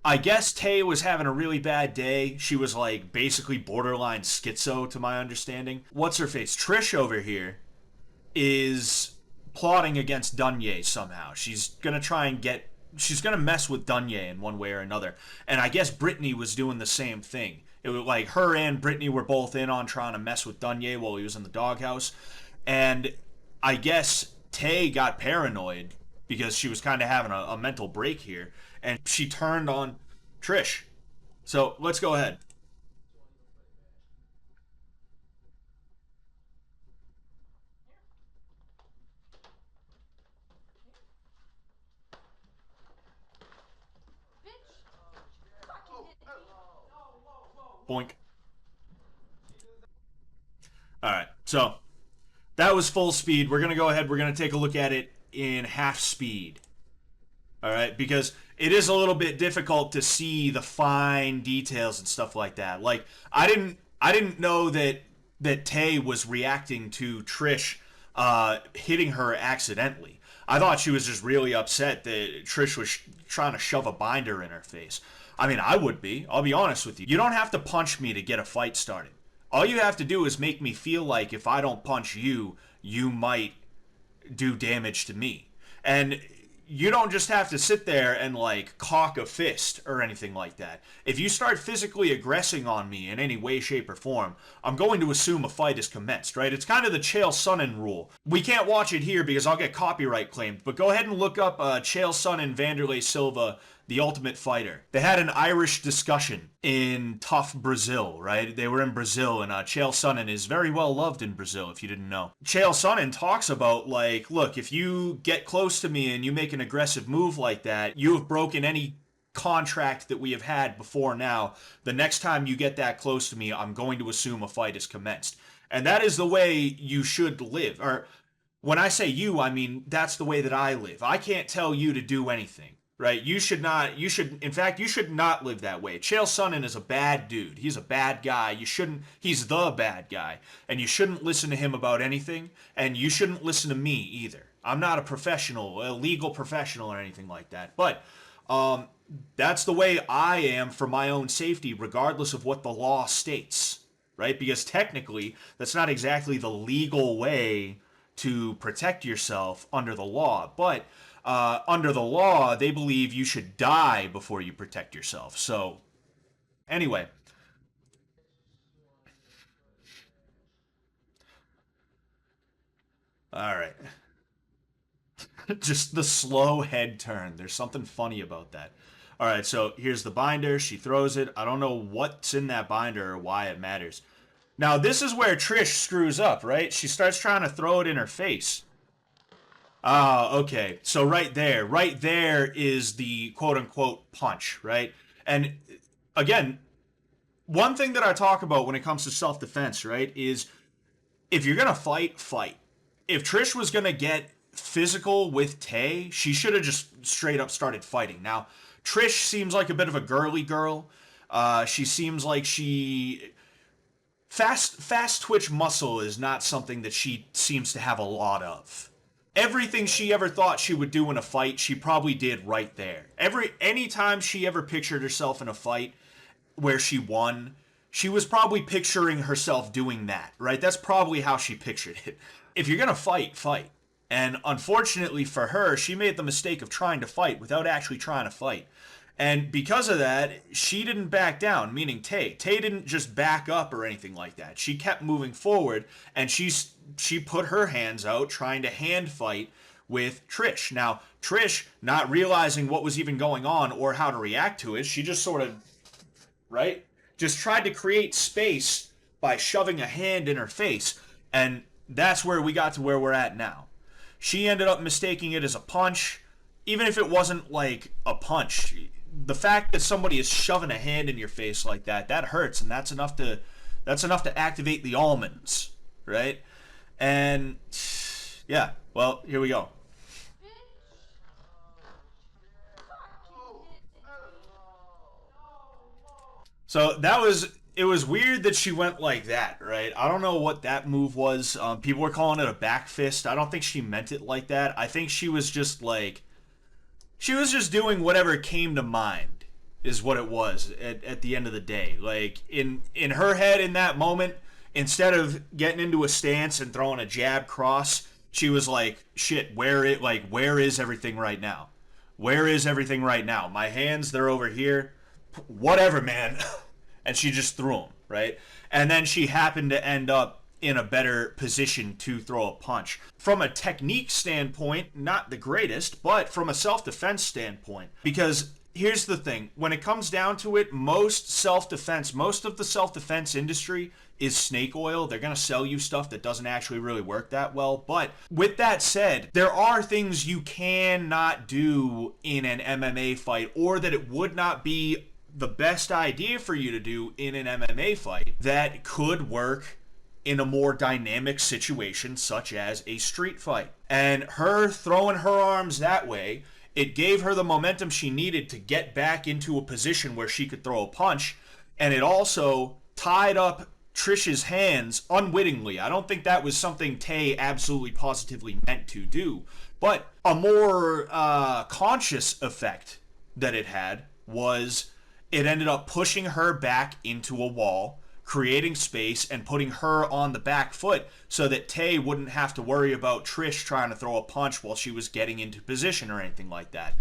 I guess Tay was having a really bad day. She was like basically borderline schizo, to my understanding. What's her face? Trish over here is plotting against Dunye somehow. She's gonna try and get. She's gonna mess with Dunye in one way or another. And I guess Brittany was doing the same thing. It was like her and Brittany were both in on trying to mess with Dunye while he was in the doghouse. And I guess Tay got paranoid because she was kind of having a mental break here, and she turned on Trish. So let's go ahead. Boink. All right. So that was full speed. We're going to go ahead. We're going to take a look at it in half speed. All right. Because it is a little bit difficult to see the fine details and stuff like that. Like I didn't know that Tay was reacting to Trish hitting her accidentally. I thought she was just really upset that Trish was trying to shove a binder in her face. I mean, I would be. I'll be honest with you. You don't have to punch me to get a fight started. All you have to do is make me feel like if I don't punch you, you might do damage to me. And you don't just have to sit there and like cock a fist or anything like that. If you start physically aggressing on me in any way, shape, or form, I'm going to assume a fight is commenced, right? It's kind of the Chael Sonnen rule. We can't watch it here because I'll get copyright claimed, but go ahead and look up Chael Sonnen Vanderlei Silva, the Ultimate Fighter. They had an Irish discussion in tough Brazil, right? They were in Brazil, and Chael Sonnen is very well loved in Brazil, if you didn't know. Chael Sonnen talks about, like, look, if you get close to me and you make an aggressive move like that, you have broken any contract that we have had before now. The next time you get that close to me, I'm going to assume a fight is commenced. And that is the way you should live. Or when I say you, I mean that's the way that I live. I can't tell you to do anything. Right? You should not, in fact, you should not live that way. Chael Sonnen is a bad dude. He's a bad guy. He's the bad guy. And you shouldn't listen to him about anything. And you shouldn't listen to me either. I'm not a professional, a legal professional or anything like that. But that's the way I am for my own safety, regardless of what the law states. Right? Because technically, that's not exactly the legal way to protect yourself under the law. But under the law, they believe you should die before you protect yourself. So, anyway. All right. Just the slow head turn. There's something funny about that. All right, so here's the binder. She throws it. I don't know what's in that binder or why it matters. Now, this is where Trish screws up, right? She starts trying to throw it in her face. Ah, okay. So right there is the quote unquote punch, right? And again, one thing that I talk about when it comes to self defense, right, is if you're gonna fight, fight. If Trish was gonna get physical with Tay, she should have just straight up started fighting. Now, Trish seems like a bit of a girly girl. She seems like she fast twitch muscle is not something that she seems to have a lot of. Everything she ever thought she would do in a fight, she probably did right there. Anytime she ever pictured herself in a fight where she won, she was probably picturing herself doing that, right? That's probably how she pictured it. If you're gonna fight, fight. And unfortunately for her, she made the mistake of trying to fight without actually trying to fight. And because of that, she didn't back down, meaning Tay. Tay didn't just back up or anything like that. She kept moving forward, and she put her hands out trying to hand fight with Trish. Now, Trish, not realizing what was even going on or how to react to it, she just sort of, right? Just tried to create space by shoving a hand in her face. And that's where we got to where we're at now. She ended up mistaking it as a punch, even if it wasn't like a punch. The fact that somebody is shoving a hand in your face like that, that hurts, and that's enough to activate the almonds, right? And yeah, well, here we go. So it was weird that she went like that, right? I don't know what that move was. People were calling it a back fist. I don't think she meant it like that. I think she was just doing whatever came to mind, is what it was at the end of the day. Like, in her head in that moment, instead of getting into a stance and throwing a jab cross, she was like, shit, where is everything right now? Where is everything right now? My hands, they're over here. Whatever, man. And she just threw them, right? And then she happened to end up in a better position to throw a punch. From a technique standpoint, not the greatest, but from a self-defense standpoint. Because here's the thing. When it comes down to it, most of the self-defense industry is snake oil. They're going to sell you stuff that doesn't actually really work that well. But with that said, there are things you cannot do in an MMA fight, or that it would not be the best idea for you to do in an MMA fight that could work in a more dynamic situation, such as a street fight. And her throwing her arms that way, it gave her the momentum she needed to get back into a position where she could throw a punch, and it also tied up Trish's hands unwittingly. I don't think that was something Tay absolutely positively meant to do, but a more conscious effect that it had was it ended up pushing her back into a wall, creating space, and putting her on the back foot so that Tay wouldn't have to worry about Trish trying to throw a punch while she was getting into position or anything like that.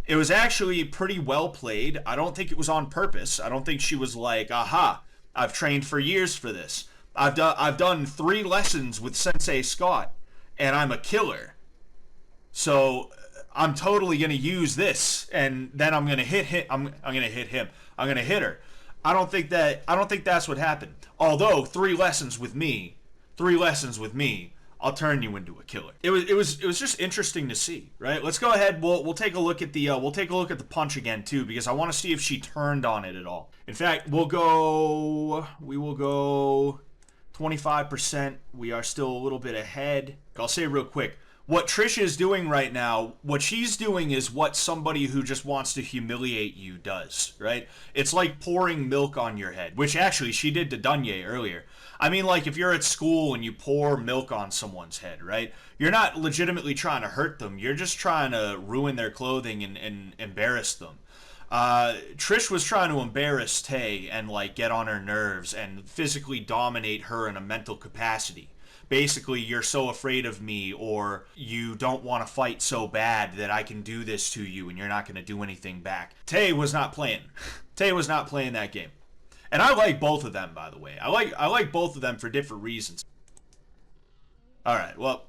It was actually pretty well played. I don't think it was on purpose. I don't think she was like, aha, I've trained for years for this. I've done 3 lessons with Sensei Scott, and I'm a killer. So I'm totally going to use this, and then I'm going to hit him. I'm going to hit him. I'm going to hit her. I don't think that's what happened. Although 3 lessons with me, I'll turn you into a killer. It was just interesting to see, right? Let's go ahead. We'll take a look at the punch again too, because I want to see if she turned on it at all. In fact, we will go 25%. We are still a little bit ahead. I'll say real quick, what Trish is doing right now, what she's doing is what somebody who just wants to humiliate you does, right? It's like pouring milk on your head, which actually she did to Dunye earlier. I mean, like, if you're at school and you pour milk on someone's head, right? You're not legitimately trying to hurt them. You're just trying to ruin their clothing and embarrass them. Trish was trying to embarrass Tay and, like, get on her nerves and physically dominate her in a mental capacity. Basically, you're so afraid of me, or you don't want to fight so bad that I can do this to you and you're not going to do anything back. Tay was not playing. Tay was not playing that game. And I like both of them, by the way. I like both of them for different reasons. All right, well.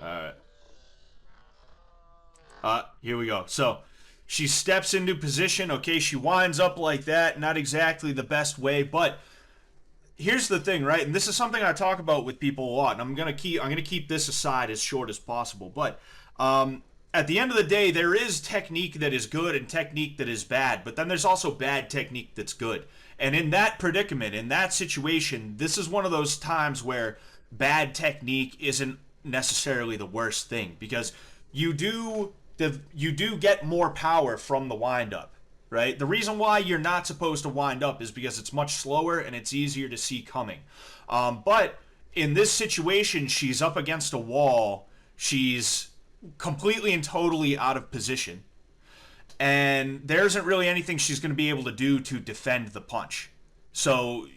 All right. Here we go. So, she steps into position. Okay, she winds up like that. Not exactly the best way, but here's the thing, right? And this is something I talk about with people a lot, and I'm gonna keep this aside as short as possible. But at the end of the day, there is technique that is good and technique that is bad, but then there's also bad technique that's good. And in that predicament, in that situation, this is one of those times where bad technique isn't necessarily the worst thing, because you do get more power from the wind-up, right? The reason why you're not supposed to wind up is because it's much slower and it's easier to see coming. But in this situation, she's up against a wall. She's completely and totally out of position. And there isn't really anything she's going to be able to do to defend the punch. So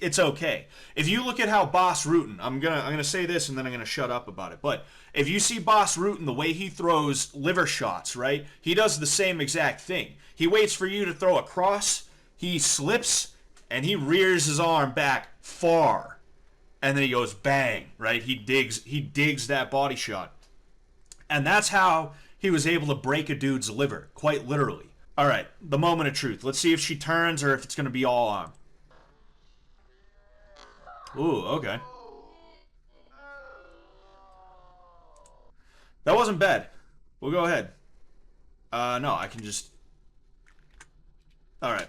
it's okay. If you look at how Boss Rutan, I'm gonna say this and then I'm gonna shut up about it, but if you see Boss Rutan, the way he throws liver shots, right? He does the same exact thing. He waits for you to throw a cross, he slips, and he rears his arm back far. And then he goes bang, right? He digs that body shot. And that's how he was able to break a dude's liver, quite literally. All right, the moment of truth. Let's see if she turns or if it's gonna be all arm. Ooh, okay. That wasn't bad. We'll go ahead. No, I can just... Alright.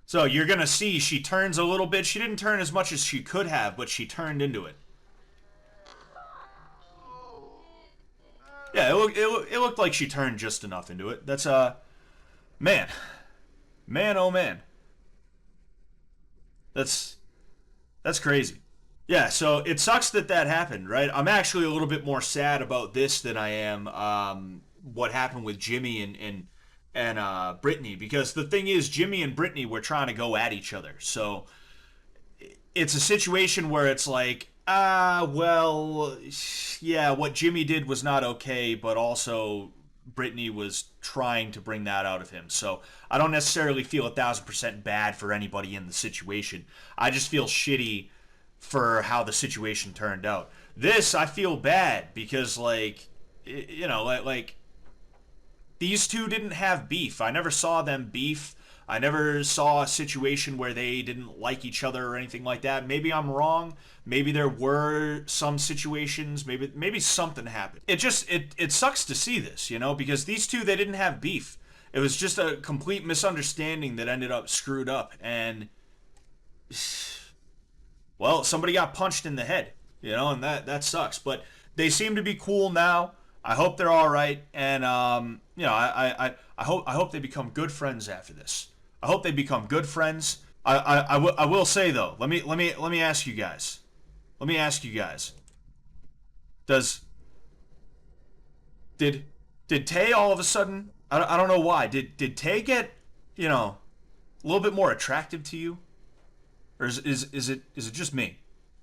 So, you're gonna see she turns a little bit. She didn't turn as much as she could have, but she turned into it. Yeah, it looked like she turned just enough into it. That's Man, man, oh man, that's that's crazy. Yeah, so it sucks that that happened, right? I'm actually a little bit more sad about this than I am what happened with Jimmy and Brittany, because the thing is, Jimmy and Brittany were trying to go at each other. So it's a situation where it's like, well, yeah, what Jimmy did was not okay, but also Brittany was trying to bring that out of him. So I don't necessarily feel 1,000% bad for anybody in the situation. I just feel shitty for how the situation turned out. This I feel bad because like these two didn't have beef. I never saw them beef. I never saw a situation where they didn't like each other or anything like that. Maybe I'm wrong. Maybe there were some situations. Maybe something happened. It sucks to see this, because these two, they didn't have beef. It was just a complete misunderstanding that ended up screwed up, and well, somebody got punched in the head, and that sucks. But they seem to be cool now. I hope they're all right, and I hope they become good friends after this. I hope they become good friends. I will say though. Let me ask you guys. Let me ask you guys. Does did did Tay all of a sudden? I don't know why. Did Tay get a little bit more attractive to you, or is it just me?